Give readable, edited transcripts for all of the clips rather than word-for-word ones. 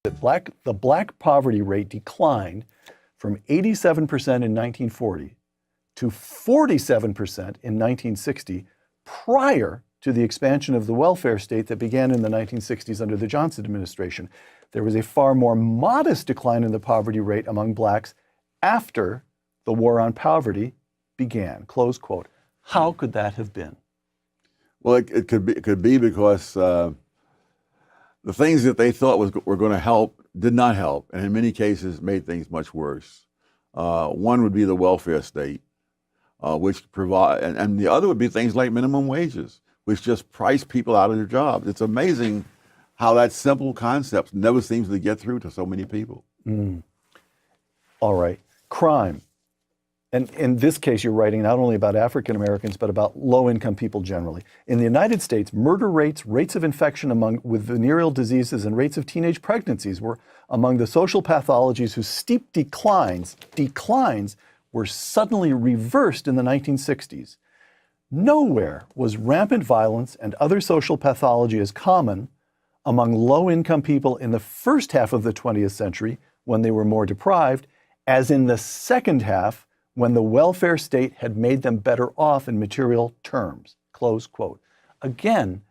The black poverty rate declined from 87% in 1940 to 47% in 1960, prior to the expansion of the welfare state that began in the 1960s under the Johnson administration. There was a far more modest decline in the poverty rate among blacks after the war on poverty began, close quote. How could that have been? Well, it could be because the things that they thought were going to help did not help, and in many cases made things much worse. One would be the welfare state, which provide, and the other would be things like minimum wages, which just price people out of their jobs. It's amazing how that simple concept never seems to get through to so many people. All right, crime. And in this case, you're writing not only about African Americans, but about low-income people generally. In the United States, murder rates, rates of infection with venereal diseases, and rates of teenage pregnancies were among the social pathologies whose steep declines were suddenly reversed in the 1960s. Nowhere was rampant violence and other social pathology as common among low-income people in the first half of the 20th century, when they were more deprived, as in the second half, when the welfare state had made them better off in material terms, close quote. Again,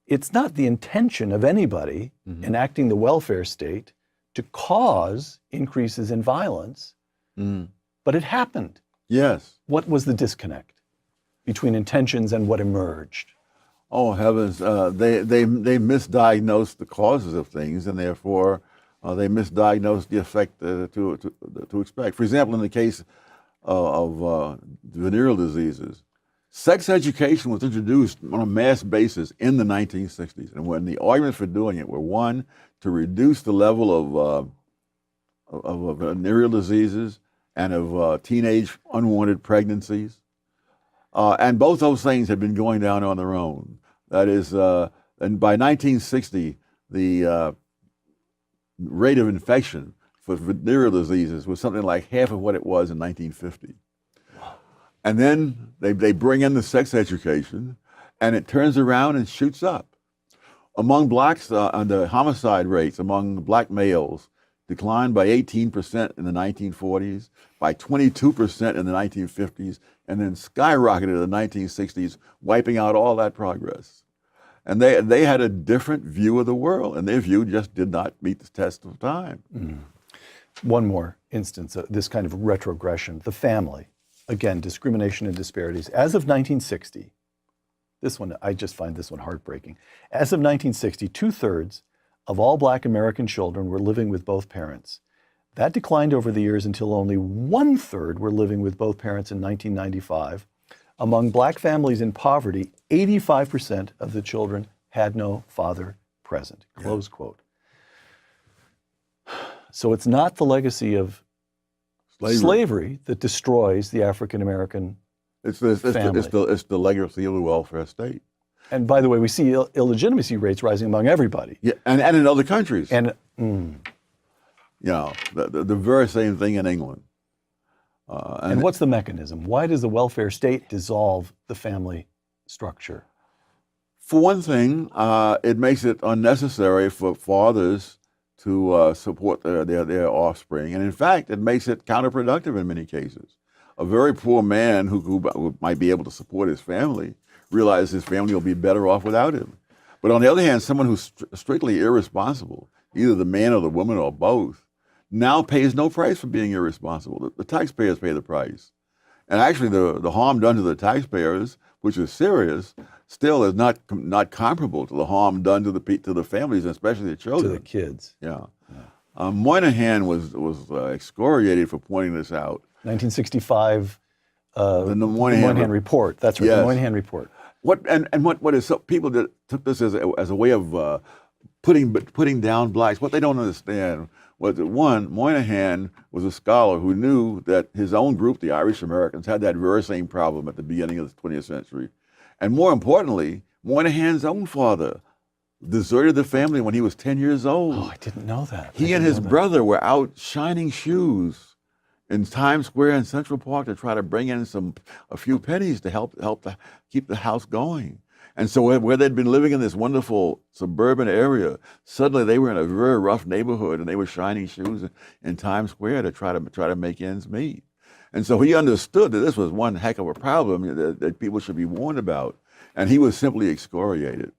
it's not the intention of anybody enacting the welfare state to cause increases in violence, but it happened. Yes. What was the disconnect between intentions and what emerged? Oh, heavens, they misdiagnosed the causes of things, and therefore they misdiagnosed the effect to expect. For example, in the case of venereal diseases, sex education was introduced on a mass basis in the 1960s. And when the arguments for doing it were, one, to reduce the level of venereal diseases and of teenage unwanted pregnancies. And both those things had been going down on their own. That is, and by 1960, the rate of infection for venereal diseases was something like half of what it was in 1950. And then they bring in the sex education, and it turns around and shoots up. Among blacks, the homicide rates among black males declined by 18% in the 1940s, by 22% in the 1950s, and then skyrocketed in the 1960s, wiping out all that progress. And they had a different view of the world, and their view just did not meet the test of time. One more instance of this kind of retrogression, the family. Again, discrimination and disparities. As of 1960, this one, I just find this one heartbreaking. As of 1960, 2/3 of all black American children were living with both parents. That declined over the years until only 1/3 were living with both parents in 1995. Among black families in poverty, 85% of the children had no father present, close quote. So it's not the legacy of slavery that destroys the African American family. It's the legacy of the welfare state. And by the way, we see illegitimacy rates rising among everybody. Yeah, and in other countries. And you know, the very same thing in England. And what's the mechanism? Why does the welfare state dissolve the family structure? For one thing, it makes it unnecessary for fathers to support their offspring. And in fact, it makes it counterproductive in many cases. A very poor man who might be able to support his family realizes his family will be better off without him. But on the other hand, someone who's strictly irresponsible, either the man or the woman or both, now pays no price for being irresponsible. The taxpayers pay the price. And actually the harm done to the taxpayers, which is serious, still is not comparable to the harm done to the families, especially the children. To the kids. Yeah. Moynihan was excoriated for pointing this out. 1965, the Moynihan Report. That's right, yes. The Moynihan Report. People that took this as a way of putting down blacks. What they don't understand was that, one, Moynihan was a scholar who knew that his own group, the Irish Americans, had that very same problem at the beginning of the 20th century. And more importantly, Moynihan's own father deserted the family when he was 10 years old. Oh, I didn't know that. He and his brother were out shining shoes in Times Square and Central Park to try to bring in a few pennies to help keep the house going. And so where they'd been living in this wonderful suburban area, suddenly they were in a very rough neighborhood, and they were shining shoes in Times Square to try to make ends meet. And so he understood that this was one heck of a problem that people should be warned about, and he was simply excoriated.